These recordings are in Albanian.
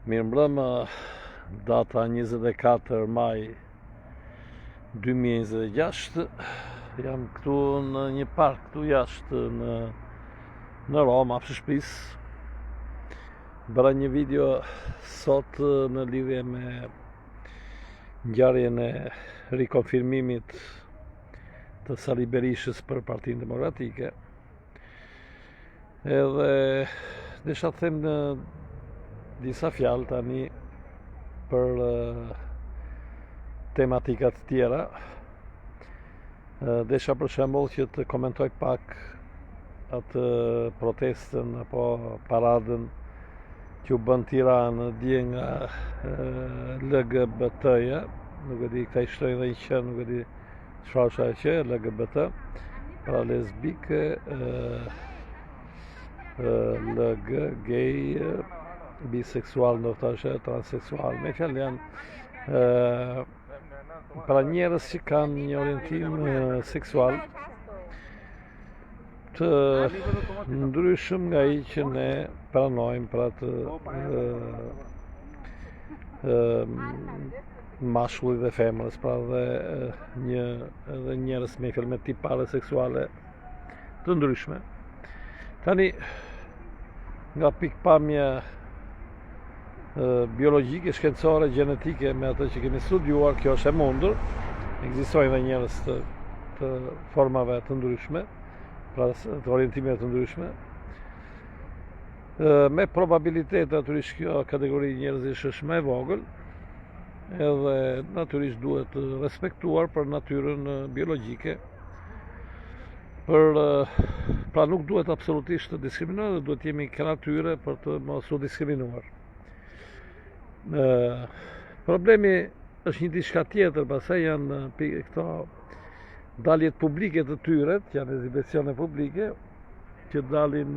Mirëmbrëma, data 24 maj 2026, jam këtu në një park këtu jashtë në Roma, afër shtëpisë. Bëra një video sot në lidhje me ngjarjen e rikonfirmimit të Sali Berishës për Partinë Demokratike. Edhe desha të them në disa fjalë tani për tematikat tjera. Desha për shembull që të komentoj pak atë protestën apo paradën që u bën Tiranë dje nga LGBT-ja, nuk e di këta i shtojnë dhe i që, nuk e di çfarë është ajo që LGBT, pra lesbike, LG, gay, biseksual, ndoshta transseksual, me fjalë janë pra njerëz që kanë një orientim seksual të ndryshëm nga ai që ne pranojmë, pra të mashkullit dhe femrës, pra edhe njerëz me fjalë me tipare seksuale të ndryshme. Tani, nga pikpamja biologjike, shkencore, gjenetike, me atë që kemi studiuar, kjo është e mundur. Ekzistojnë dhe njerëz të formave të ndryshme, pra të orientimeve të ndryshme. Me probabilitet, natyrisht kjo kategori njerëzish është më e vogël, edhe natyrisht duhet respektuar për natyrën biologjike. Pra nuk duhet absolutisht të diskriminohet, duhet jemi kreatyre për të mos u diskriminuar. Problemi është një diçka tjetër, pastaj janë këto daljet publike të tyre, janë ekzibicione publike që dalin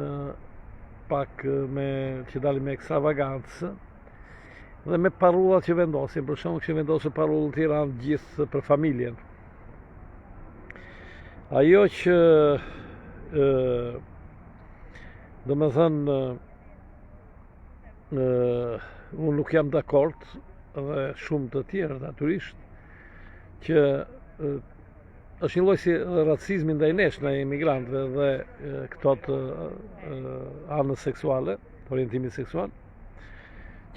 me ekstravagancë dhe me parullat që vendosin, për shembull që vendosën parullën Tiranë gjithë për familjen. Ajo që do me thënë unë nuk jam dakord dhe shumë të tjerë natyrisht që është një lloj si racizmi ndaj nesh, ndaj emigrantëve dhe këto të anës seksuale, orientimit seksual,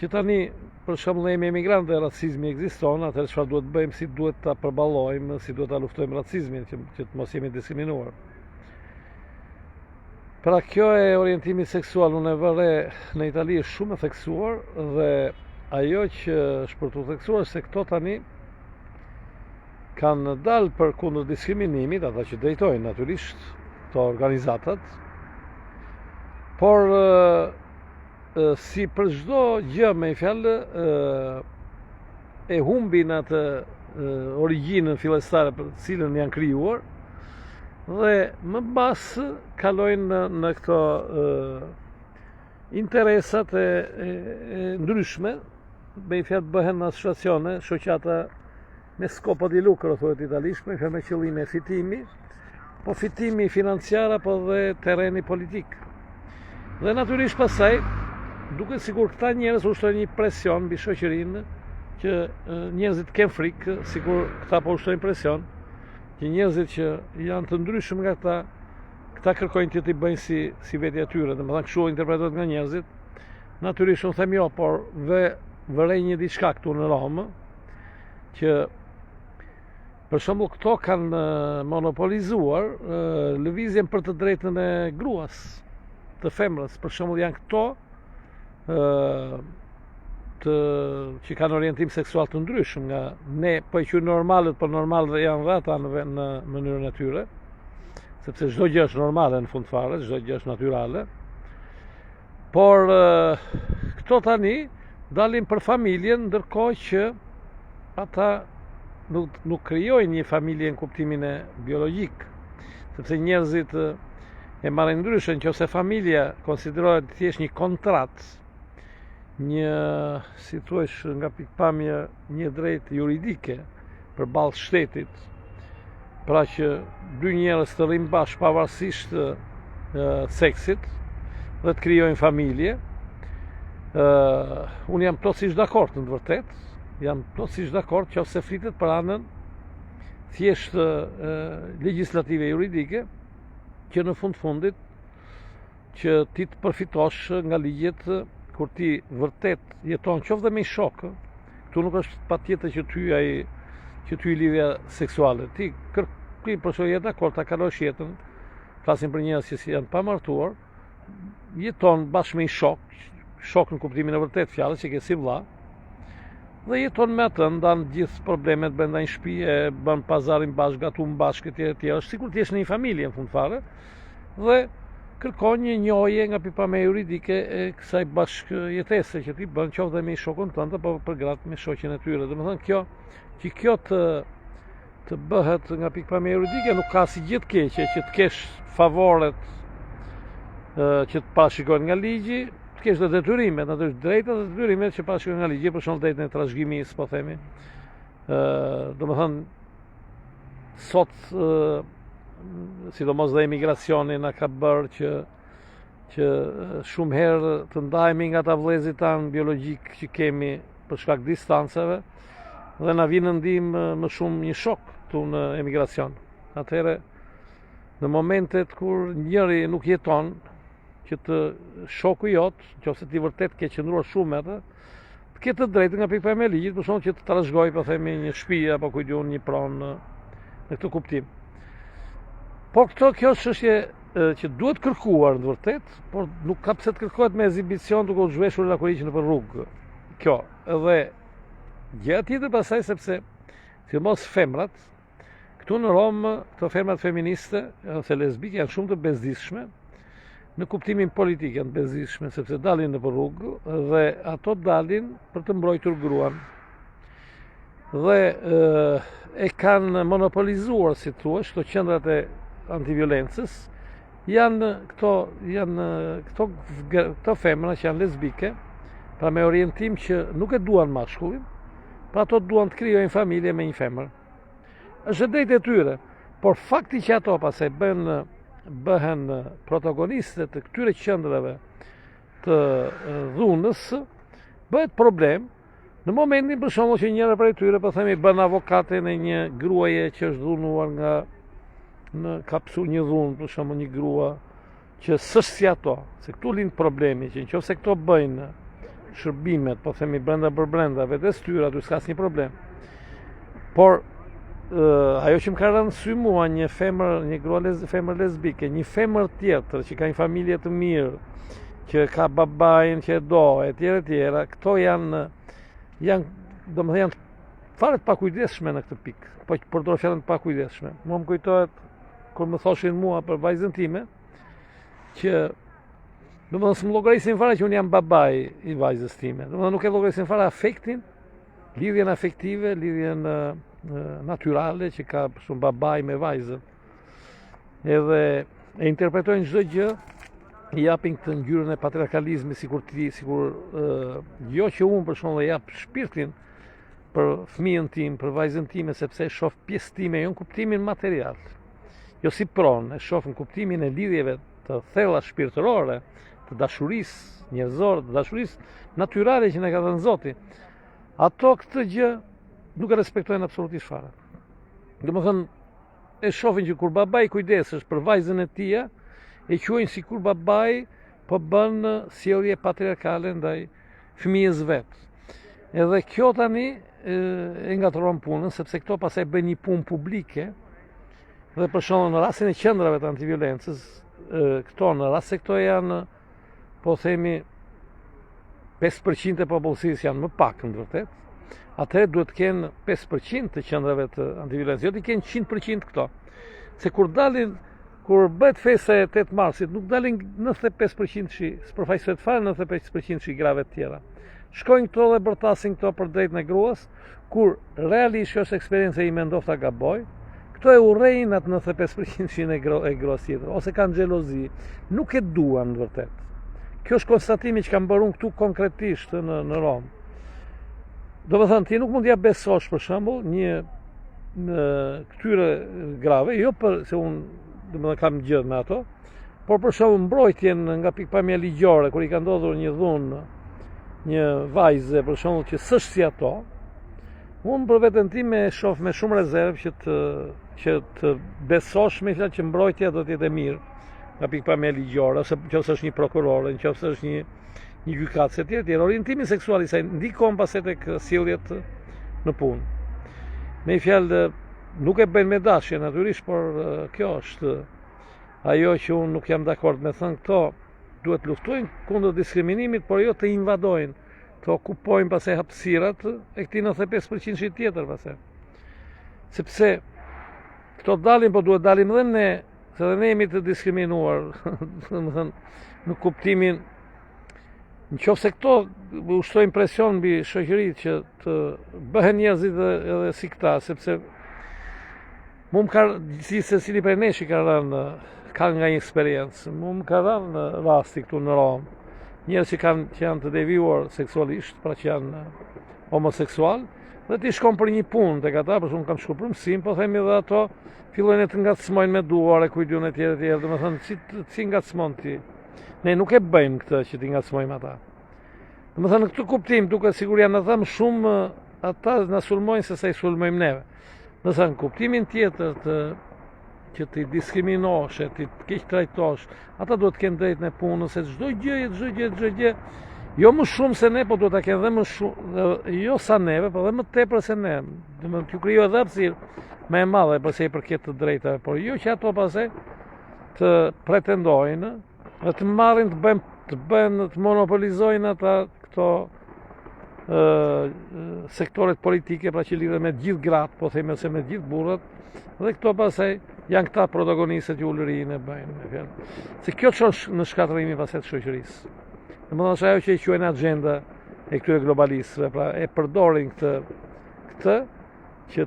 që tani për shembull ne jemi emigrantë dhe racizmi ekziston, atëherë çfarë duhet bëjmë, si duhet ta përballojmë, si duhet ta luftojmë racizmin që të mos jemi diskriminuar. Pra kjo e orientimi seksual unë e vëre në Itali është shumë e theksuar dhe ajo që është për të theksuar se këto tani kanë dalë për kundër diskriminimit, ata që drejtojnë natyrisht këto organizatat, por si për çdo gjë me fjalë e humbin atë origjinën fillestare për të cilën janë krijuar dhe më pas kalojnë në këto interesat e ndryshme, me fjalë bëhen asociacione, shoqata me scopo di lucro, thuhet italisht, me fjalë me qëllime fitimi, po fitimi financiar apo dhe terreni politik. Dhe natyrisht pastaj duket sikur këta njerëz ushtrojnë një presion mbi shoqërinë, që njerëzit kenë frikë, sikur këta po ushtrojnë presion, që njerëzit që janë të ndryshëm nga këta kërkojnë të t'i bëjnë si vetja tyre, domethënë kështu interpretohet nga njerëzit. Natyrisht unë them jo, por vërej një diçka këtu në Romë, që për shembull këto kanë monopolizuar lëvizjen për të drejtën e gruas, të femrës. Për shembull janë këto që kanë orientim seksual të ndryshëm nga ne, po e quajmë normalet, por normalet janë dhe ata në mënyrën e tyre, sepse çdo gjë është normale në fund fare, çdo gjë është natyrale. Por këto tani dalin për familjen, ndërkohë që ata nuk krijojnë një familje në kuptimin e biologjik, sepse njerëzit e marrin ndryshe, nëse familja konsiderohet të thjesht një kontratë, një, si thuash nga pikpamja, një drejtë juridike përballë shtetit, pra që dy njerëz të rrinë bashkë pavarësisht seksit dhe të krijojnë familje, Unë jam plotësisht dakord në të vërtet, jam plotësisht dakord që ose flitet për anën thjesht legjislative juridike, që në fundit që ti të përfitosh nga ligjet kur ti vërtet jeton qoftë dhe me shok. Këtu nuk është patjetër që ty lidhja seksuale. Ti për shkak jetë dakord ta kalosh jetën, flasim për njerëz që janë pa martuar, jeton bashkë me një shok në kuptimin e vërtet fjalës që ke si vëlla, dhe jeton me atë, ndan gjithë problemet brenda një shtëpie, bën pazarin bashkë, gatun bashkë etj. Është sikur të jesh në një familje në fund fare, dhe kërkon një njohje nga pikpamja juridike e kësaj bashkëjetese që ti bën qoftë dhe me shokun tënd apo për gratë me shoqen e tyre. Domethënë kjo të bëhet nga pikpamja juridike nuk ka si gjithë keqe që të kesh favoret që të parashikohen nga ligji, të kesh dhe detyrimet, natyrë drejtat dhe detyrimet që parashikohen nga ligji, për shembull drejtën e trashëgimisë, po themi. Domethënë sot sidomos dhe emigracioni na ka bërë që shumë herë të ndajemi nga ta vëllezërit tanë biologjik që kemi për shkak distancave dhe na vjen në ndihmë më shumë një shok këtu në emigracion. Atëherë në momentet kur njëri nuk jeton, që të shoku jot, nëse ti vërtet ke qëndruar shumë me atë, të ketë të drejtë nga pikpamja e ligjit, për shkak që të trashëgoj, po themi, një shtëpi apo ku diun një pronë në këtë kuptim. Por kjo është çështje që duhet kërkuar në vërtet, por nuk ka pse të kërkohet me ekzibicion duke u zhveshur lakuriç nëpër rrugë. Kjo, edhe gjëja tjetër pasaj sepse sidomos femrat, këtu në Rom, këto femrat feministe ose lesbike janë shumë të bezdishme, në kuptimin politik janë bezdishme sepse dalin nëpër rrugë dhe ato dalin për të mbrojtur gruan. Dhe e kanë monopolizuar, si thua, këto qendrat e antiviolencës, janë këto femra që janë lesbike, pra me orientim që nuk e duan mashkullin, pra ato duan të krijojnë familje me një femër. Është drejtë e tyre, por fakti që ato pastaj bëhen protagoniste të këtyre qendrave të dhunës, bëhet problem në momentin për shembull që njëra prej tyre, po themi, bën avokate në një gruaje që është dhunuar në kapsu një dhunë, për shembull një grua që s'është si ato, se këtu lind problemi që nëse këto bëjnë shërbimet, po themi brenda vetes tyre, aty s'ka asnjë problem. Por ajo që më ka rënë sy mua, një femër lesbike, një femër tjetër që ka një familje të mirë, që ka babain që e do, etj, këto janë fare të pakujdesshme në këtë pikë, po që përdor fjalën të pakujdesshme. Mua më kujtohet kur më thoshin mua për vajzën time, që domethënë s'më llogarisin fare që unë jam babai i vajzës time. Domethënë nuk e llogarisin fare afektin, lidhjen afektive, lidhjen natyrale që ka për shumë babai me vajzën. Edhe e interpretojnë çdo gjë, i japin këtë ngjyrën e patriarkalizmit sikur jo që unë për shembull jap shpirtin për fëmijën tim, për vajzën time, sepse e shoh pjesë time, jo në kuptimin material. Jo si pronë, e shoh në kuptimin e lidhjeve të thella shpirtërore, të dashurisë njerëzore, të dashurisë natyrale që na ka dhënë Zoti. Ato këtë gjë nuk e respektojnë absolutisht fare. Domethënë, e shohin që kur babai kujdesesh për vajzën e tij, e quajnë sikur babai po bën sjellje patriarkale ndaj fëmijës vet. Edhe kjo tani e ngatron punën, sepse këto pastaj bëjnë një punë publike, dhe për shembull në rastin e qendrave të antiviolencës, në rast se këto janë, po themi, 5% e popullsisë janë më pak në vërtet, atëherë duhet të kenë 5% të qendrave të antiviolencës, jo të kenë 100% këto. Se kur bëhet festa e 8 marsit, nuk dalin 95% shi, s'përfaqësohet fare 95% shi grave të tjera. Shkojnë këto dhe bërtasin këto për drejtën e gruas, kur realisht kjo është eksperiencë ime, ndofta gaboj, këto e urrejnë atë 95% e gruas tjetër, ose kanë xhelozi, nuk e duan në vërtet. Kjo është konstatimi që kam bërë unë këtu konkretisht në Rom. Do të thënë, ti nuk mund t'ja besosh për shembull një këtyre grave, jo se unë kam gjë me ato, por për shembull mbrojtjen nga pikpamja ligjore, kur i ka ndodhur një dhunë një vajze për shembull që s'është si ato, unë për veten time e shoh me shumë rezervë që të besosh me fjalë që mbrojtja do të jetë e mirë nga pikpamja ligjore, ose nëse është një prokuror, nëse është një gjykatës e tjerë. Orientimi seksual i saj ndikon pastaj tek sjelljet në punë. Me fjalë, nuk e bëjnë me dashje natyrisht, por kjo është ajo që unë nuk jam dakord me thënë. Këto duhet luftojnë kundër diskriminimit, por jo të invadojnë, të okupojnë pastaj hapësirat e këtij 95% tjetër pastaj. Sepse këto dalin, po duhet dalim dhe ne, se dhe ne jemi të diskriminuar, në kuptimin, nëse këto ushtrojnë presion mbi shoqëritë që të bëhen njerëzit edhe si këta, sepse si secili prej nesh i ka rënë ka nga një eksperiencë. Më ka rënë rasti këtu në Rom, njerëz që janë të devijuar seksualisht, pra që janë homoseksual, dhe ti shkon për një punë tek ata, për shembull kam shkuar për mësim, po themi dhe ato fillojnë të ngacmojnë me duar e kujtun e tjerë, domethënë si ngacmon ti. Ne nuk e bëjmë këtë që ti ngacmojmë ata. Domethënë në këtë kuptim, duke siguria në thëmë shumë ata na sulmojnë se sa i sulmojmë neve. Nëse në kuptimin tjetër që ti diskriminosh, ti keq trajtosh, ata duhet të kenë drejtën e punës, se çdo gjë, jo më shumë se ne, po duhet ta kenë dhe më shumë, jo sa neve, po dhe më tepër se ne. Domethënë t'ju krijohet hapësirë më e madhe përse i përket të drejtave, por jo që ato pastaj të pretendojnë, të marrin të monopolizojnë ata këto sektoret politike, pra që lidhen me gjithë gratë, po themi ose me gjithë burrat, dhe këto pastaj janë këta protagonistët që ulërinë e bëjnë, me fjalë. Se kjo çon në shkatërimin pastaj të shoqërisë. Domethënë është ajo që i quajnë agenda e këtyre globalistëve, pra e përdorin këtë që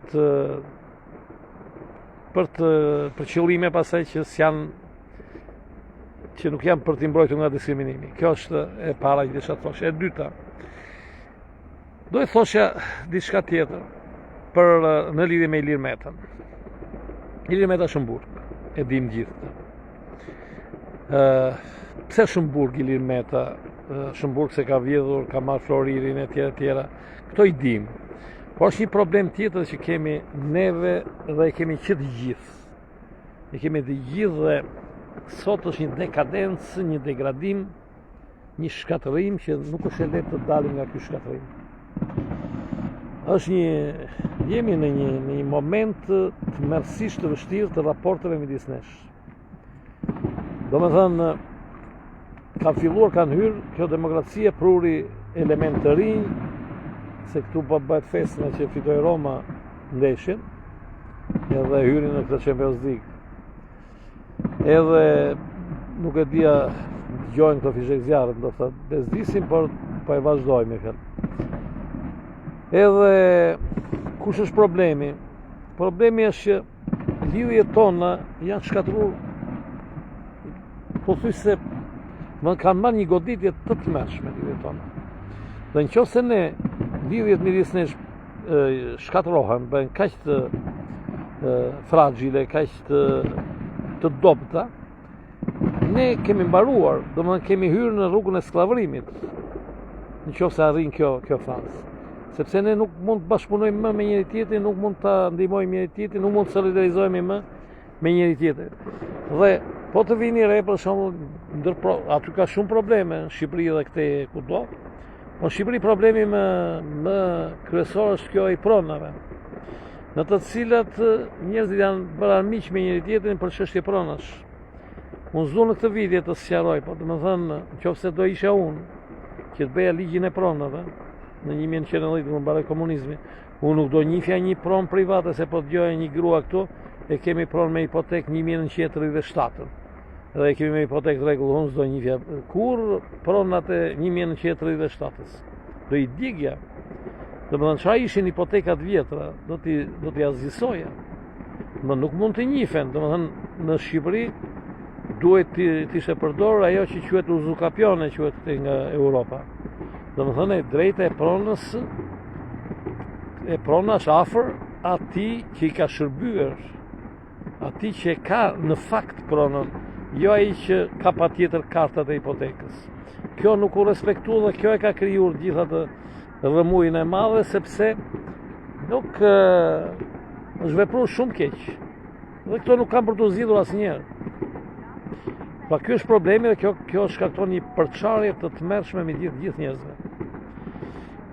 për qëllime pastaj që nuk janë për t'i mbrojtur nga diskriminimi. Kjo është e para që desha të thosha. E dyta, do të thosha diçka tjetër në lidhje me Ilir Metën. Ilir Meta është në burg, e dim gjithë. Pse është në burg Ilir Meta? Është në burg se ka vjedhur, ka marrë Floririn e tjera. Këto i dim. Po është një problem tjetër që kemi neve dhe e kemi që të gjithë. E kemi të gjithë dhe sot është një dekadencë, një degradim, një shkatërim që nuk është e lehtë të dalim nga ky shkatërim. Jemi në një moment të mërësisht të vështirë të raporteve midis nesh. Domethënë, kanë hyrë kjo demokracia pruri element të rinj, se këtu po bëhet festa që fitoi Roma ndeshjen, edhe hyrin në këtë Champions League. Edhe nuk e dia dëgjojnë këto fishek zjarrit, do të bezdisim, por po e vazhdojmë me fjalë. Edhe kush është problemi? Problemi është që lidhjet tona janë shkatëruar, pothuajse kanë marrë një goditje të tmerrshme lidhjet tona. Dhe nëse ne lidhjet midis nesh shkatërohen, bëhen kaq të fragile, kaq të dobta, ne kemi mbaruar, domethënë kemi hyrë në rrugën e skllavërimit. Nëse arrin kjo fazë. Sepse ne nuk mund të bashkëpunojmë më me njëri tjetrin, nuk mund të ndihmojmë njëri tjetrin, nuk mund të solidarizohemi më me njëri tjetrin. Dhe po të vini re, për shembull, aty ka shumë probleme në Shqipëri dhe këtej kudo. Po në Shqipëri problemi më kryesor është kjo i pronave, në të cilat njerëzit janë bërë armiq me njëri tjetrin për çështje pronash. Unë s'du në këtë video të sqaroj, po domethënë, nëse do isha unë që të bëja ligjin e pronave në 1990 më mbaroi komunizmi, unë nuk do njihja një pronë private, se po dëgjoja një grua këtu, e kemi pronë me hipotekë 1937. Dhe e kemi me hipotekë rregull, unë s'do njihja kur pronat e 1937-s. Do i digja. Domethënë çfarë ishin hipotekat vjetra, do t'i azgjësoja. Nuk mund të njihen, domethënë në Shqipëri duhet t'ishte përdorur ajo që quhet uzukapione, quhet nga Europa. Domethënë drejta e pronash afër atij që i ka shërbyer, atij që ka në fakt pronën, jo ai që ka patjetër kartat e hipotekës. Kjo nuk u respektu dhe kjo e ka krijuar gjithë atë rrëmujën e madhe, sepse nuk është vepruar shumë keq. Dhe këto nuk kanë për të zgjidhur asnjëherë. Pra ky është problemi dhe kjo shkakton një përçarje të tmerrshme me gjithë njerëzve.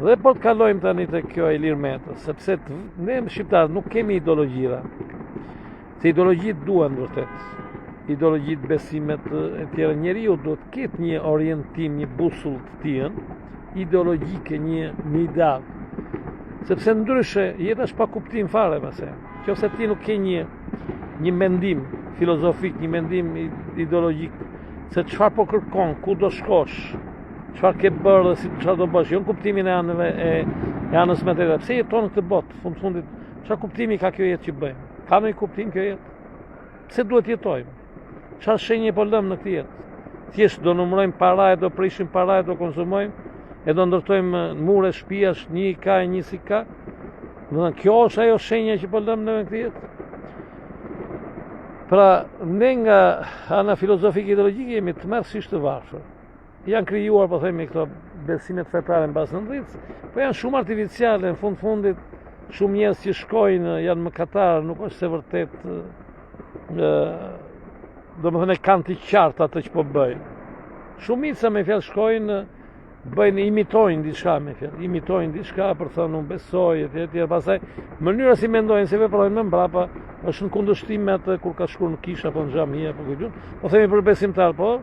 Dhe po të kalojmë tani te kjo e Ilir Meta, sepse ne shqiptarët nuk kemi ideologjira. Se ideologjitë duan vërtet. Ideologjitë, besimet e tjera, njeriu duhet të ketë një orientim, një busull të tij, ideologjike, një ideal. Sepse ndryshe jeta është pa kuptim fare mëse. Nëse ti nuk ke një mendim filozofik, një mendim ideologjik, se çfarë po kërkon, ku do shkosh, çfarë ke bërë dhe çfarë do bësh, jo në kuptimin e anës materiale. Pse jeton në këtë botë, fundit, çfarë kuptimi ka kjo jetë që bëjmë? Ka ndonjë kuptim kjo jetë? Pse duhet jetojmë? Çfarë shenje po lëmë në këtë jetë? Thjesht do numërojmë paraje, do prishim paraje, do konsumojmë, e do ndërtojmë mure, shtëpiash, një ka e një si ka. Domethënë kjo është ajo shenja që po lëmë në këtë jetë. Pra, ne nga ana filozofike ideologjike jemi tmerrsisht të varfër. Janë krijuar, po themi, këto besimet fetare mbas në dritë, po janë shumë artificiale, në fundit shumë njerëz që shkojnë janë mëkatarë, nuk është se vërtet domethënë kanë të qartë atë që po bëjnë. Shumica me fjalë shkojnë, imitojnë diçka për thënë unë besoj, etj. Pastaj mënyra si mendojnë, si veprojnë më mbrapa është në kundërshtim me atë kur ka shkuar në kishë apo në xhami apo kujt. Po themi për besimtar, po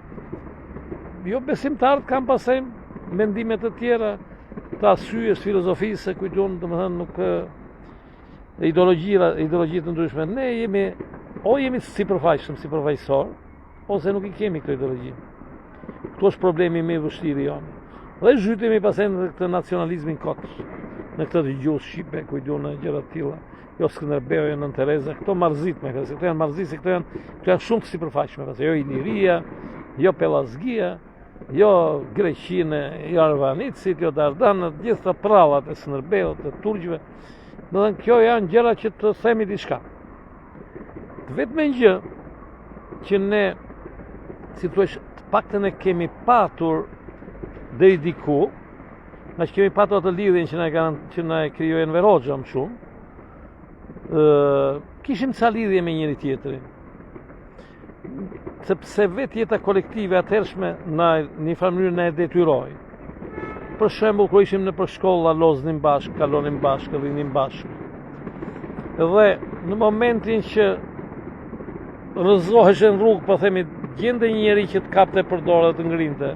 jo besimtarët kanë pastaj mendime të tjera të arsyes, filozofisë, kujt, domethënë nuk ideologji të ndryshme. Ne jemi sipërfaqësor, ose nuk i kemi këtë ideologji. Këtu është problemi më i vështirë jonë. Dhe zhytemi pastaj në këtë nacionalizmin kot, në këtë të gjuhës shqipe, ku në gjëra të tilla, jo Skënderbeu, jo Nën Tereza, këto marrëzit me këto janë marrëzise, këto janë shumë të sipërfaqshme, pastaj jo Iliria, jo Pellazgia, jo Greqinë, jo Arvanicit, jo Dardanët, gjithë të prallat e Skënderbeut, të turqëve. Domethënë kjo janë gjëra që të themi diçka. Vetëm gjë që ne, si thua, të paktën e kemi patur deri diku, nga që kemi patur atë lidhjen që na e krijoi Enver Hoxha më shumë, kishim ca lidhje me njëri tjetrin. Sepse vetë jeta kolektive atëhershme në një farë mënyrë na e detyroi. Për shembull, kur ishim në shkolla, loznim bashkë, kalonim bashkë, rrinim bashkë. Dhe në momentin që rrëzohesh në rrugë, po themi, gjende një njeri që të kapte për dorë dhe të ngrinte,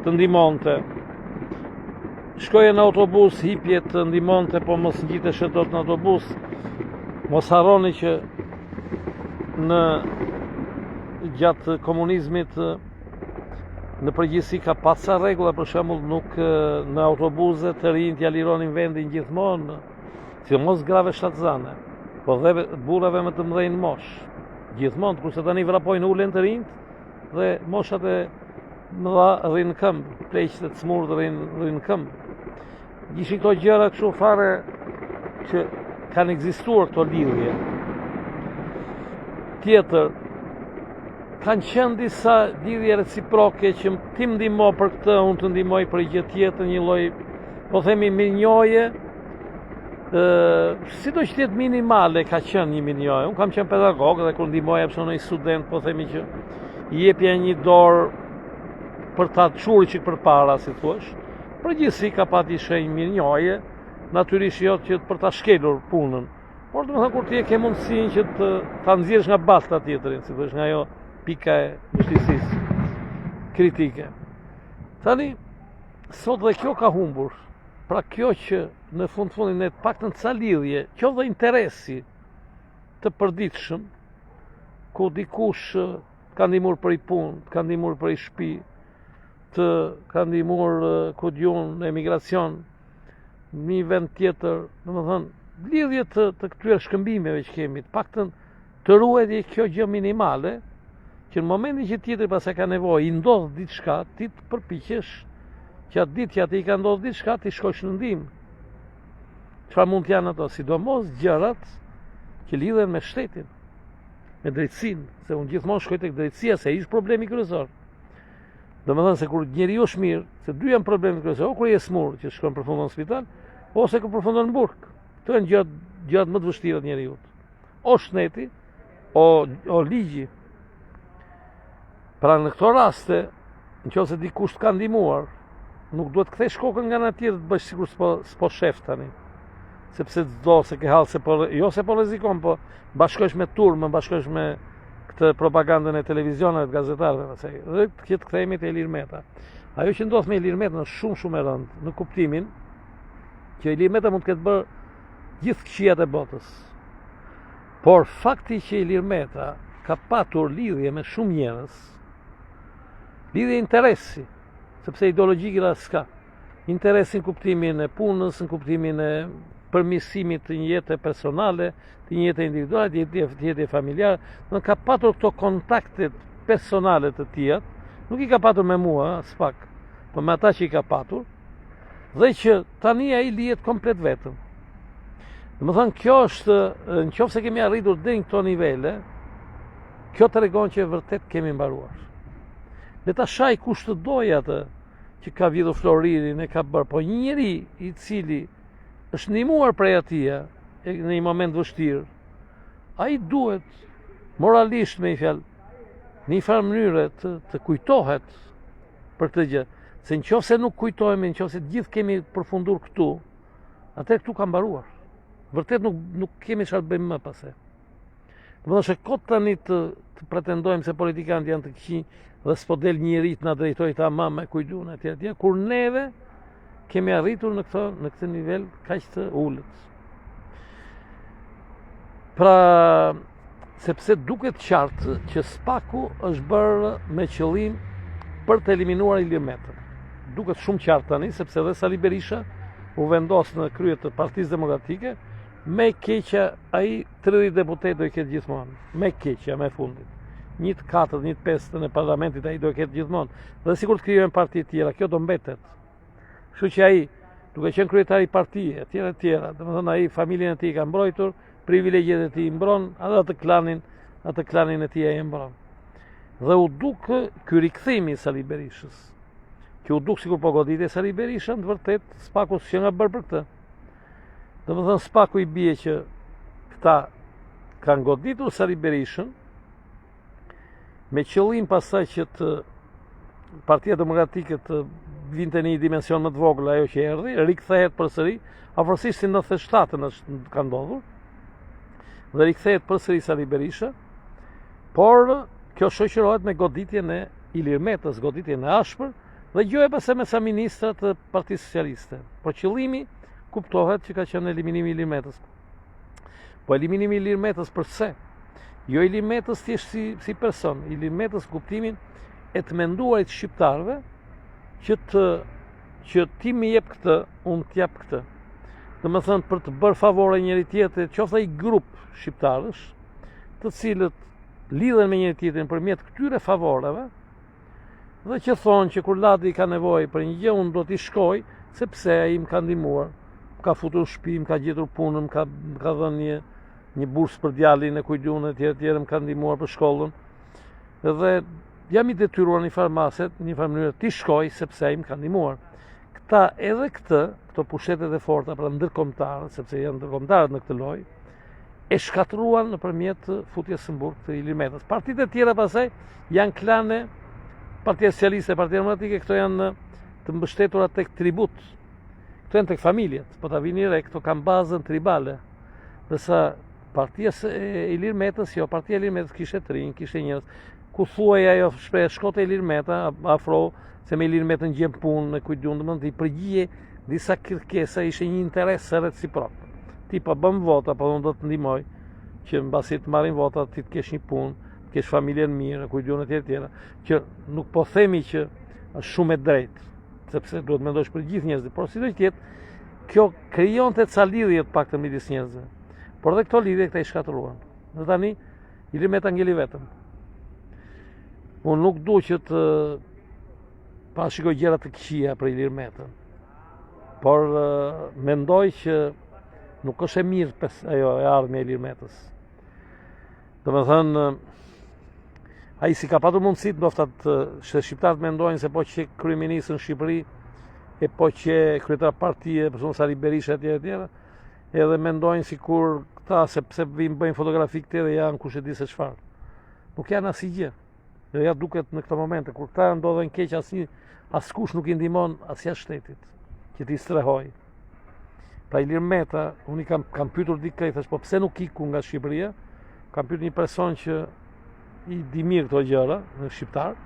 të ndihmonte. Shkoje në autobus, hipje të ndihmonte, po mos ngjitesh dot në autobus. Mos harroni që gjatë komunizmit në përgjithësi ka pasur rregulla, për shembull, nuk në autobuse të rinjt ja lironin vendin gjithmonë, sidomos grave shtatzane, po dhe burrave më të mëdhenj në moshë. Gjithmonë, kurse tani vrapojnë ulen të rinjt dhe moshat e mëdha rrinë në këmbë, pleqët e të smurë rrinë në këmbë. Ishin këto gjëra kështu fare që kanë ekzistuar këto lidhje. Tjetër, kanë qenë disa lidhje reciproke që ti më ndihmo për këtë, unë të ndihmoj për gjë tjetër, një lloj, po themi, minjoje, sido që tjetë minimale ka qenë një minjoje. Unë kam qenë pedagog dhe kur ndihmoja për një student, po themi që i jepja një dorë për ta çuar çik përpara, si thuash. Përgjithësi ka pati shenjë minjoje, natyrisht jo që për ta shkelur punën. Por domethënë kur ti e ke mundësinë që ta nxjerrësh nga balta tjetrin, si thuash, nga ajo pika e vështirësisë kritike. Tani, sot dhe kjo ka humbur. Pra kjo që në fundin ne të paktën ca lidhje, kjo dhe interesi të përditshëm, ku dikush ka ndihmuar për i punë, ka ndihmuar për i shtëpi, ka ndihmuar ku diun në emigracion, në një vend tjetër, domethënë, lidhje të këtyre shkëmbimeve që kemi, të paktën të ruajë kjo gjë minimale, që në momentin që tjetri pas e ka nevojë, i ndodh diçka, ti të përpiqesh që atë ditë që ati i ka ndodhur diçka, ti shkosh në ndihmë. Çfarë mund të janë ato, sidomos gjërat që lidhen me shtetin. me drejtësinë, se unë gjithmonë shkoj tek drejtësia, se ishtë problemi kryesor. Domethënë se kur njeriu është mirë, se dy janë problemet kryesor, o kur je smur që shkon përfundon në spital, ose kur përfundon në burg. Këto janë gjërat më të vështira të njeriu. O shneti, o ligji. Pra në këto raste, nëse dikush ka ndihmuar, nuk duhet kthesh kokën nga ana tjetër të bësh sikur s'po shef tani. Sepse çdo se ke hall se po rrezikon, po bashkohesh me turmën, bashkohesh me këtë propagandën e televizioneve të gazetarëve, pastaj dhe të kthehemi te Ilir Meta. Ajo që ndodh me Ilir Meta është shumë e rëndë, në kuptimin që Ilir Meta mund të ketë bërë gjithë këqijat e botës. Por fakti që Ilir Meta ka patur lidhje me shumë njerëz, lidhje interesi, sepse ideologjikë s'ka. Interesi në kuptimin e punës, në kuptimin e përmirësimit të një jete personale, të një jete individuale, të jete familjare, në ka patur këto kontakte personale të tijat, nuk i ka patur me mua, s'pak, po me ata që i ka patur, dhe që tani ai lihet komplet vetëm. Domethënë kjo është, nëse kemi arritur deri në këto nivele, kjo tregon që vërtet kemi mbaruar. Le ta shaj kush të doj atë që ka vjedhur Floririn e ka bërë, po një njeri i cili është ndihmuar prej atij në një moment vështirë, ai duhet moralisht me një fjalë, në një farë mënyre të kujtohet për këtë gjë. Se nëse nuk kujtohemi, nëse të gjithë kemi përfunduar këtu, atëherë këtu ka mbaruar. Vërtet nuk kemi çfarë të bëjmë më pastaj. Domethënë se kot tani të pretendojmë se politikanët janë të këqij dhe s'po del njëri të na drejtojë tamam me kujtun atje, kur neve kemi arritur në këtë nivel kaq të ulët. Pra, sepse duket qartë që SPAK-u është bërë me qëllim për të eliminuar Ilir Metën. Duket shumë qartë tani, sepse dhe Sali Berisha u vendos në krye të Partisë Demokratike, me keqja ai 30 deputet do i ketë gjithmonë, me keqja, me fundit. 1/4, 1/5 në parlamentit ai do i ketë gjithmonë. Dhe sikur të krijohen parti të tjera, kjo do mbetet. Kështu që ai, duke qenë kryetari i partie, etj, domethënë ai familjen e tij ka mbrojtur, privilegjet e tij mbron, atë klanin e tij ai mbron. Dhe u duk ky rikthimi i Sali Berishës, që u duk sikur po goditej Sali Berisha, në të vërtet SPAK-u s'ka nga bërë për këtë. Domethënë SPAK-u i bie që këta kanë goditur Sali Berishën me qëllim pastaj që Partia Demokratike të vinte në një dimension më të vogël ajo që erdhi, rikthehet përsëri, afërsisht si 97-ën është ka ndodhur, dhe rikthehet përsëri Sali Berisha, por kjo shoqërohet me goditjen e Ilir Metës, goditjen e ashpër, dhe gjohet pastaj me sa ministra të Partisë Socialiste. Por qëllimi kuptohet që ka qenë eliminimi i Ilir Metës. Po eliminimi i Ilir Metës përse? Jo Ilir Metës thjesht si person, Ilir Metës kuptimin e të menduarit shqiptarëve që ti më jep këtë, unë t'jap këtë. Domethënë për të bërë favore njëri tjetrit, qoftë ai grup shqiptarësh, të cilët lidhen me njëri tjetrin përmjet këtyre favoreve, dhe që thonë që kur Ladi ka nevojë për një gjë, unë do t'i shkoj, sepse ai më ka ndihmuar, më ka futur në shtëpi, më ka gjetur punën, më ka dhënë një bursë për djalin e kujtun etj, më ka ndihmuar për shkollën. Dhe jam i detyruar në një farë maset, në një farë mënyrë t'i shkoj sepse ai më ka ndihmuar. Këto pushtetet e forta pra ndërkombëtare, sepse janë ndërkombëtarët në këtë lojë, e shkatruan nëpërmjet futjes së burg të Ilir Metës. Partitë e tjera pastaj janë klane, Partia Socialiste, Partia Demokratike, këto janë të mbështetura tek tribut. Këto janë tek familjet, po ta vini re, këto kanë bazën tribale. Ndërsa Partia e Ilir Metës, jo, Partia e Ilir Metës kishte trinj, kishte njerëz. Ku thuaj ajo shpreh shkote Ilir Meta afro se me Ilir Metën gjem punë në kujtun, domethënë i përgjigje disa kërkesa, ishte një interes reciprok. Ti po bëm vota, po unë do të ndihmoj që mbasi të marrin votat ti të kesh një punë, të kesh familjen mirë, kujtun etj. Që nuk po themi që është shumë e drejtë, sepse duhet mendosh për gjithë njerëzit, por si do të jetë, kjo krijonte ca lidhje të paktën midis njerëzve. Por dhe këto lidhje këta i shkatruan. Dhe tani Ilir Meta ngeli vetëm. Unë nuk du që të parashikoj gjëra të këqija për Ilir Metën, por mendoj që nuk është e mirë ajo e ardhmja e Ilir Metës. Domethënë, ai si ka patur mundësit, ndoftat se shqiptarët mendojnë se po që kryeministri në Shqipëri e po që kryetar partie, për shembull Sali Berisha etj. Edhe mendojnë sikur këta sepse bëjnë fotografi këtej dhe janë kush e di se çfarë. Nuk janë asgjë. Dhe ja duket në këtë moment kur këta ndodhen keq askush nuk i ndihmon asja shtetit që t'i strehoj. Pra Ilir Meta, unë kam pyetur dikë, thash po pse nuk iku nga Shqipëria? Kam pyetur një person që i di mirë këto gjëra në shqiptar.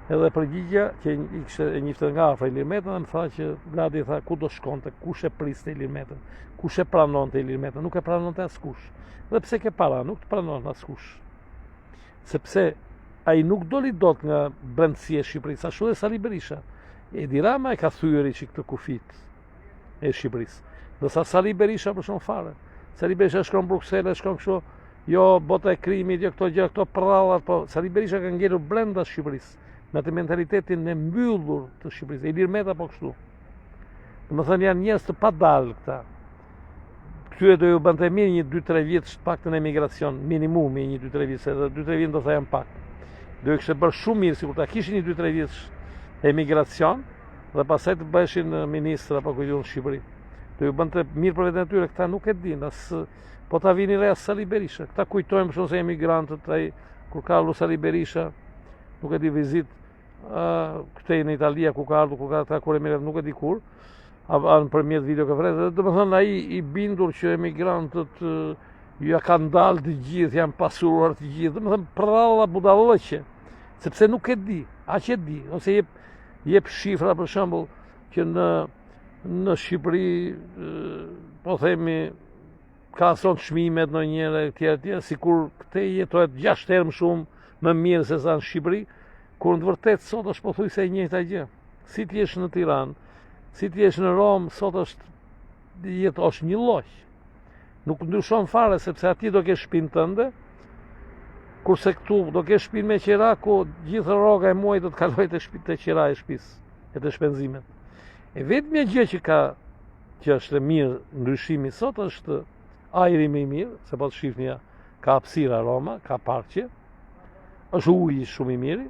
Edhe përgjigja që i kishte e njifte nga afër Ilir Meta, më tha që Vladi tha ku do shkonte, kush e priste Ilir Metën, kush e pranonte Ilir Metën, nuk e pranonte askush. Dhe pse ke para, nuk të pranon askush. Sepse ai nuk doli dot nga brendësia e Shqipërisë, ashtu dhe Sali Berisha. Edi Rama e ka thyer çik të kufit e Shqipërisë. Ndërsa Sali Berisha për shkak fare. Sali Berisha shkon në Bruksele, shkon kështu, jo bota e krimit, jo këto gjë, këto prrallat, po Sali Berisha ka ngelur brenda Shqipërisë. Me atë mentalitetin e mbyllur të Shqipërisë. Ilir Meta po kështu. Domethënë janë njerëz të padalë këta. Këtyre do ju bënte mirë një 2-3 vjet paktën emigracion, minimumi një 2-3 vjet, se 2-3 vjet do të janë pak. Do ju kishte bërë shumë mirë sikur ta kishin një 2-3 vjet emigracion dhe pastaj të bëheshin ministra apo kujtun në Shqipëri. Do ju bënte mirë për veten e tyre, këta nuk e dinë as po ta vini re as Sali Berisha. Këta kujtojnë për shkak se emigrantët ai kur ka ardhur Sali Berisha, nuk e di vizit këtej në Italia ku ka ardhur, kur emigrant nuk e di kur, nëpërmjet videokonferencës. Domethënë ai i bindur që emigrantët ja kanë dalë të gjithë, janë pasuruar të gjithë. Domethënë prralla budallëqe, sepse nuk e di, aq e di, ose jep shifra për shembull që në Shqipëri po themi ka son çmimet në njëre tjetër, sikur këtej jetohet 6 herë më shumë më mirë se sa në Shqipëri, kur në të vërtetë sot është pothuajse e njëjta gjë. Si ti jesh në Tiranë, si ti jesh në Rom, sot është një lloj. Nuk ndryshon fare, sepse aty do ke shtëpinë tënde, kurse këtu do ke shtëpinë me qira, ku gjithë rroga e muajit do të kalojë te qira e shtëpisë, e te shpenzimet. E vetmja gjë që është e mirë ndryshimi sot është ajri më i mirë, se po të shihni ka hapësira Roma, ka parqe, është uji shumë i mirë,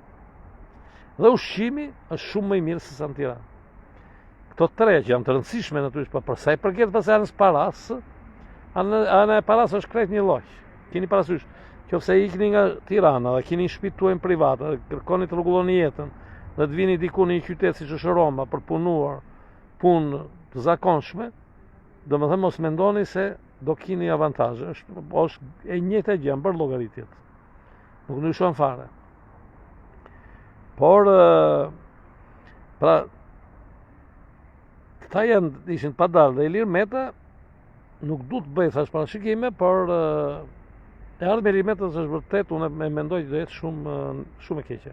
dhe ushqimi është shumë më i mirë se sa në Tiranë. Këto tre që janë të rëndësishme natyrisht, por për sa i përket pas anës paras, ana e paras është krejt një lloj. Keni parasysh, qofse ikni nga Tirana dhe keni shtëpi tuaj private, dhe kërkoni të rregulloni jetën, dhe të vini diku në një qytet siç është Roma për punuar punë të zakonshme, domethënë mos mendoni se do keni avantazhe, është e njëjta gjë, bër llogaritjet. Nuk ndryshon fare. Por pra këta ishin padalë dhe Ilir Meta nuk du të bëjë thash parashikime, por e ardhmja e Ilir Metës është vërtet, unë e mendoj që do jetë shumë e keqe.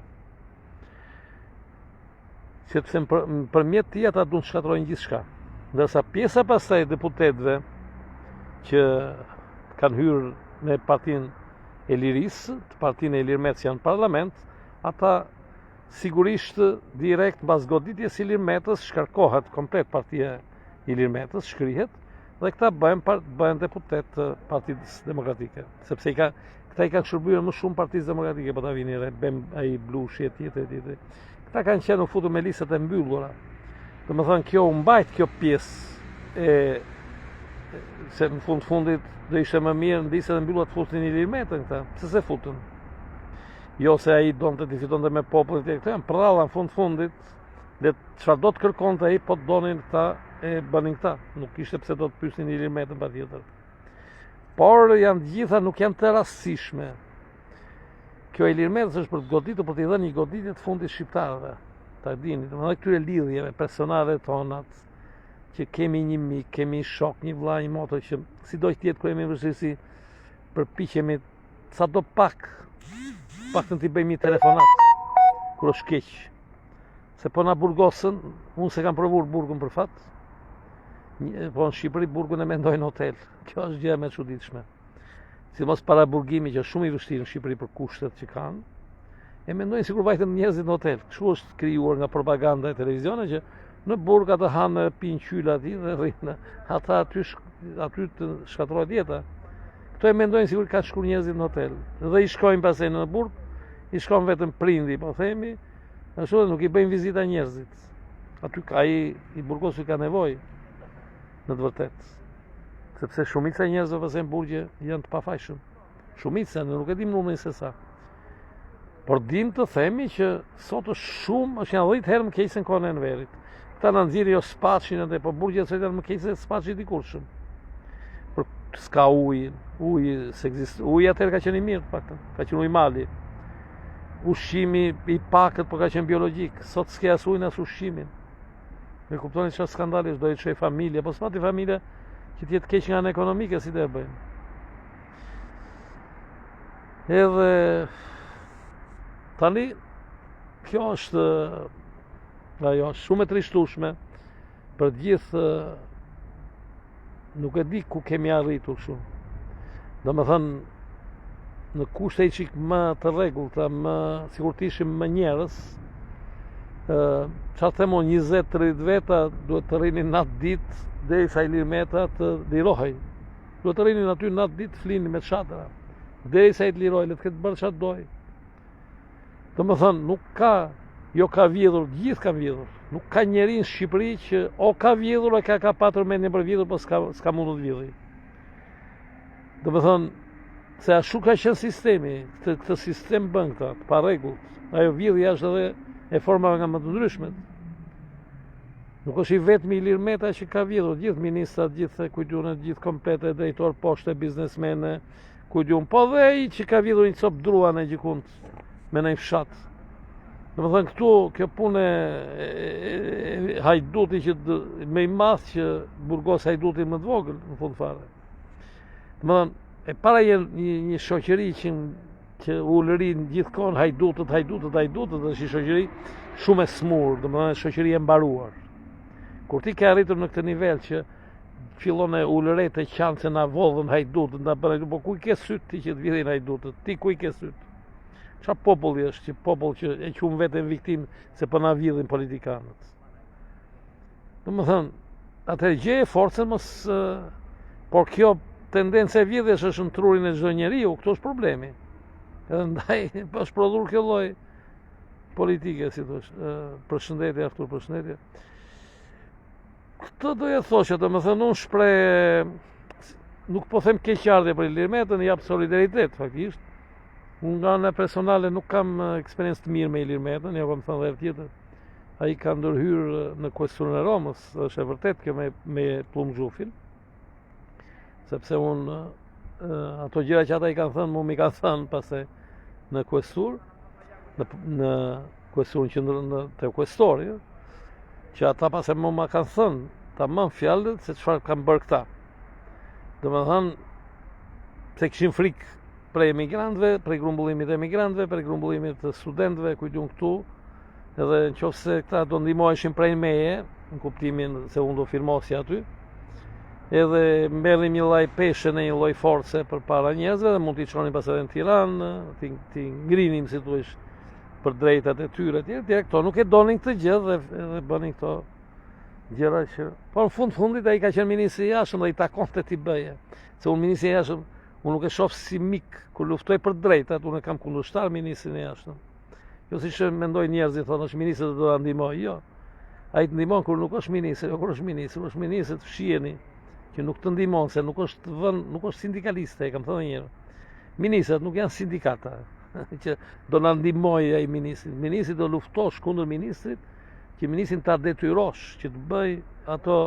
Sepse përmjet tij ata duan të shkatrojnë gjithçka. Ndërsa pjesa pastaj deputetëve që kanë hyrë në partinë e Lirisë, të partinë e Ilir Metës janë në parlament, ata sigurisht direkt mbas goditjes së Ilir Metës shkarkohet komplet partia e Ilir Metës, shkrihet, dhe këta bëhen deputet Partisë Demokratike, sepse këta i kanë shërbyer më shumë Partisë Demokratike, po ta vini re, ai Blushi etj. Këta kanë qenë u futur me listat e mbyllura. Domethënë kjo u mbajt kjo pjesë se në fundit do ishte më mirë në listat e mbyllura të futin Ilir Metën këta, pse se futën? Jo se ai donte të fitonte me popullin e këta, janë prralla në fundit, dhe çfarë do të kërkonte ai, po donin këta e bënin këta. Nuk ishte pse do të pyesnin Ilir Metën patjetër. Por janë gjitha nuk janë të rastësishme. Kjo Ilir Metës është për të goditur, për t'i dhënë një goditje të fundit shqiptarëve. Ta dini, domethënë këtyre lidhjeve personale tonat, që kemi një mik, kemi një shok, një vëlla, një motor, që sido që tjetë kur jemi në vështirësi, përpiqemi sado paktën t'i bëjmë një telefonat kur është keq. Se po na burgosën, unë se kam provuar burgun për fat, po në Shqipëri burgun e mendojnë hotel. Kjo është gjë më e çuditshme. Sidomos para burgimi që është shumë i vështirë në Shqipëri për kushtet që kanë, e mendojnë sikur vajten njerëzit në hotel. Kështu është krijuar nga propaganda e televizionit që në burg ata hanë pinë qyla aty dhe rrinë. Ata aty të shkatërrohet jeta. Këto e mendojnë sigur ka shkuar njerëzit në hotel. Dhe i shkojnë pastaj në burg, i shkon vetëm prindi, po themi, ashtu nuk i bëjnë vizita njerëzit. Aty i burgosu ka nevojë në të vërtetë. Sepse shumica e njerëzve pastaj në burgje janë të pafajshëm. Shumica, nuk e dim numrin se sa. Por dim të themi që sot është janë 10 herë më keq se në kohën e Enverit. Këta na nxjerrin jo spaçin atë, po burgjet janë më keq se spaçi i dikurshëm. Por s'ka ujë se ekziston. Uji atëherë ka qenë i mirë paktën, ka qenë ujë mali. Ushqimi i pakët po ka qenë biologjik. Sot s'ke as ujin as ushqimin. Me kuptoni çfarë skandali është, do të çoj familje, po s'pati familje që të jetë keq nga ana ekonomike si do e bëjnë. Edhe tani kjo është ajo shumë e trishtueshme për gjithë, nuk e di ku kemi arritur shumë. Domethënë në kushte çik më të rregullta, sikur të ishim më njerëz, çfarë them unë, 20-30 veta duhet të rrinin natë ditë derisa Ilir Meta të lirohej. Duhet të rrinin aty natë ditë flinin me çadra derisa i të lirojë, le të ketë bërë çfarë doj. Domethënë nuk ka, jo ka vjedhur, gjithë kanë vjedhur. Nuk ka njeri në Shqipëri që o ka vjedhur o ka patur mendjen për vjedhur, po s'ka mundur të vjedhë. Domethënë se ashtu ka qenë sistemi, këtë sistem bën këta, pa rregullt. Ajo vjedhja është edhe e formave nga më të ndryshmet. Nuk është i vetmi Ilir Meta që ka vjedhur, gjithë ministrat, gjithë kompete, drejtor poshte, biznesmene, kujtun, po dhe ai që ka vjedhur një copë drua në gjikund me në fshat. Domethënë këtu kjo punë e hajduti që më i madh që burgos hajduti më të vogël në fund fare. Domethënë e para një shoqëri që ulërin gjithkohon hajdutët, është një shoqëri shumë e smur, domethënë shoqëri e mbaruar. Kur ti ke arritur në këtë nivel që fillon e ulëret e qanë se na vodhën hajdutët, na bën, po ku i ke syt ti që të vjedhin hajdutët? Ti ku i ke syt? Qa populli është, që popull që e qumë vetën viktim se për na vjedhin politikanët. Domethënë, atëherë gjeje forcën mos, por kjo tendencë e vjedhjes është në trurin e çdo njeriu, këto është problemi. Edhe ndaj është prodhuar kjo lloj politike, si thosh. Përshëndetje Artur, përshëndetje. Këtë do të thoshë, domethënë unë shpreh, nuk po them keqardhje për Ilir Metën, jap solidaritet faktikisht. Unë nga ana personale nuk kam eksperiencë të mirë me Ilir Metën, ja kam thënë edhe tjetër. Ai ka ndërhyrë në Questurën e Romës, është e vërtet kjo me Plum Xhufin. Sepse unë ato gjëra që ata i kanë thënë, mu mi kanë thënë pastaj në Questur, në Questurën që te Questori, që ata pastaj mu ma kanë thënë tamam fjalët se çfarë kanë bërë këta. Domethënë se kishin frikë prej emigrantëve, prej grumbullimit të emigrantëve, prej grumbullimit të studentëve, kujtun këtu, edhe nëse këta do ndihmoheshin prej meje, në kuptimin se unë do firmosja aty, edhe mbellim një lloj peshe në një lloj force përpara njerëzve dhe mund t'i çonin pas edhe në Tiranë, t'i ngrinim si thua për drejtat e tyre etj. Këto nuk e donin këtë gjë dhe bënin këto gjëra që, po në fundit ai ka qenë ministri i jashtëm dhe i takonte t'i bëje. Se unë ministri i jashtëm unë nuk e shoh si mik kur luftoj për drejtat, unë kam kundërshtar ministrin e jashtëm. Jo siç mendojnë njerëzit, thonë është ministri që do ta ndihmoj, jo. Ai të ndihmon kur nuk është ministri, jo kur është ministri të fshiheni që nuk të ndihmon se nuk është sindikaliste, e kam thënë një herë. Ministrat nuk janë sindikata që do na ndihmoj ai ministri. Ministri do luftosh kundër ministrit, që ministrin ta detyrosh që të bëj ato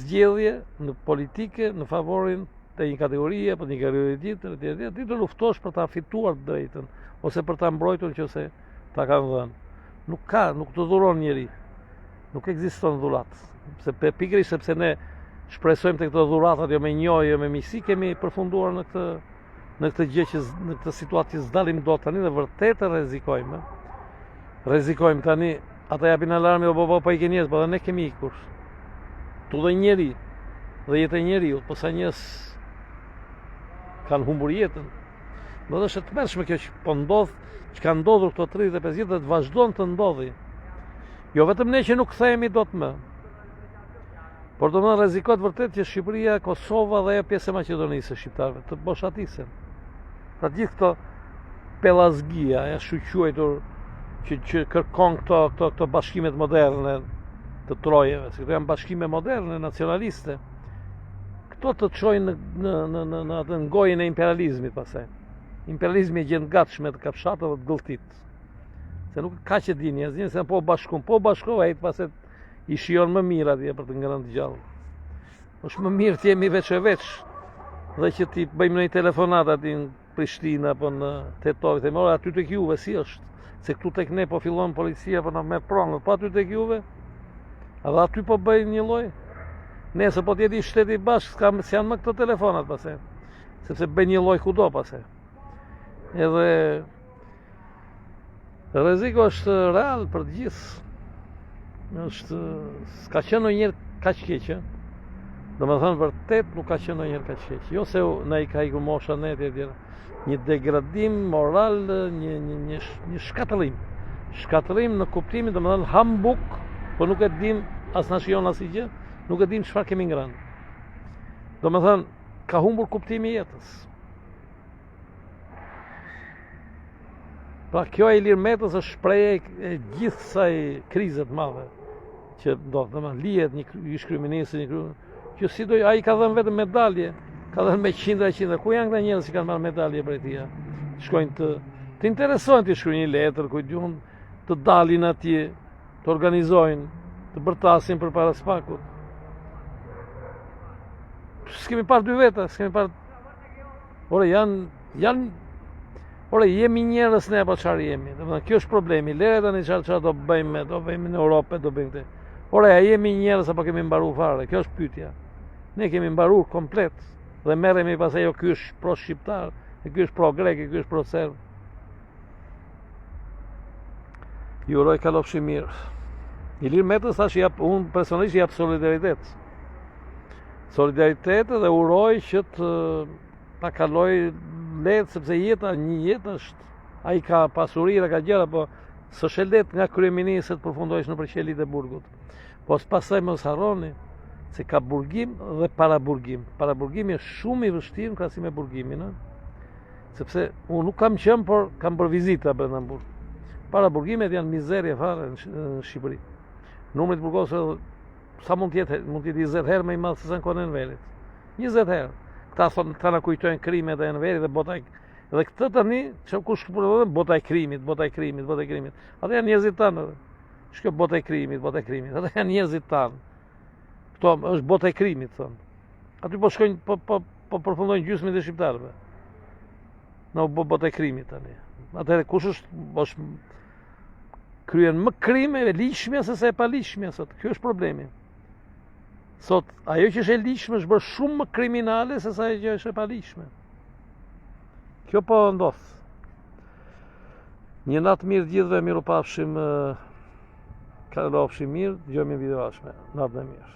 zgjedhje në politike në favorin të një kategorie, për një kategori tjetër, ti do luftosh për ta fituar të drejtën ose për ta mbrojtur nëse ta kanë dhënë. Nuk të dhuron njeri. Nuk ekziston dhuratë. Pikërisht sepse ne shpresojmë të këto dhuratat jo me njojë, jo me miqësi, kemi përfunduar në këtë gjë që në këtë situatë që s'dalim dot tani dhe vërtet rrezikojmë. Rrezikojmë tani, ata japin alarmin, po i ke njerëz, po dhe ne kemi ikur. Tu dhe njeri, dhe jetë e njeriu, po sa njerëz kanë humbur jetën. Do të është të mërshme kjo që po ndodh, që ka ndodhur këto 35 vjet dhe të vazhdon të ndodhi. Jo vetëm ne që nuk kthehemi dot më. Por do më rrezikohet vërtet që Shqipëria, Kosova dhe ajo pjesë e Maqedonisë së shqiptarëve të boshatisen. Pra gjithë këto pellazgia, ashtu quajtur, që kërkon këto bashkimet moderne të trojeve, se këto janë bashkime moderne, nacionaliste, këto të çojnë në atë ngojën e imperializmit pastaj. Imperializmi e gjen gatshme të kafshatëve të gëlltit. Se nuk ka që dini, as dini se po bashkohet pastaj i shijon më mirë atje për të ngrënë të gjallë. Është më mirë të jemi veç e veç dhe që ti bëjmë një telefonat aty në Prishtinë apo në Tetovi, themi ora aty tek juve si është, se këtu tek ne po fillon policia po na merr pronë, po aty tek juve. Edhe aty po bëjnë një lloj. Nëse po t'jeti shteti bashkë, s'janë më këto telefonat pastaj. Sepse bëjnë një lloj kudo pastaj. Edhe rreziku është real për të gjithë. S'ka qenë ndonjëherë kaq keq, domethënë vërtet nuk ka qenë ndonjëherë kaq keq. Jo se na i ka ikur mosha ne etj. Një degradim moral, një shkatëllim. Shkatëllim në kuptimin domethënë hambuk, po nuk e dim as na shijon as gjë, nuk e dim çfarë kemi ngrënë. Domethënë ka humbur kuptimi i jetës. Pra kjo e Ilir Metës është shprehje e gjithë kësaj krize të madhe që domethënë lihet një ish-kryeminist, që si do ai ka dhënë vetëm medalje, ka dhënë me qindra, ku janë këta njerëz që kanë marrë medalje për tia? Shkojnë të interesojnë të shkruajnë një letër, ku diun të dalin atje, të organizojnë, të bërtasin përpara spakut. S'kemi parë dy veta, s'kemi parë. Ore jemi njerëz ne apo çfarë jemi? Domethënë kjo është problemi. Le tani çfarë do bëjmë në Europë, do bëjmë këtë. Ore, a jemi njerëz apo kemi mbaruar fare? Kjo është pyetja. Ne kemi mbaruar komplet dhe merremi pastaj jo ky është pro shqiptar, ky është pro grek, ky është pro serb. Ju uroj kalofshi mirë. Ilir Metës thash unë personalisht jap solidaritet. Solidaritet dhe uroj që të ta kaloj lehtë, sepse një jetë është, ai ka pasuri dhe ka gjëra, po s'është lehtë nga kryeministri të përfundojsh në qelit e burgut. Po pastaj mos harroni se ka burgim dhe paraburgim. Paraburgimi është shumë i vështirë në krahasim me burgimin, sepse unë nuk kam qenë, por kam bërë vizita brenda burg. Paraburgimet janë mizerje fare në Shqipëri. Numri të burgosëve sa mund të jetë 20 herë më i madh se sa në kohën e Enverit. 20 herë. Këta na kujtojnë krimet e Enverit dhe botaj. Dhe këtë tani, çka kush përdoren bota e krimit. Ata janë njerëzit tanë. Shkjo bota e krimit. Ata janë njerëzit tanë. Këto është bota e krimit, thonë. Aty po shkojnë, po përfundojnë gjysmën e shqiptarëve. Në bota e krimit tani. Atëherë kush është kryen më krime e ligjshme se sa e paligjshme sot. Ky është problemi. Sot ajo që është e ligjshme është bërë shumë më kriminale se sa ajo që është e paligjshme. Kjo po ndodh. Një natë mirë gjithëve, miru pafshim, kalofshim mirë, dëgjojmë video ashme. Natën e mirë.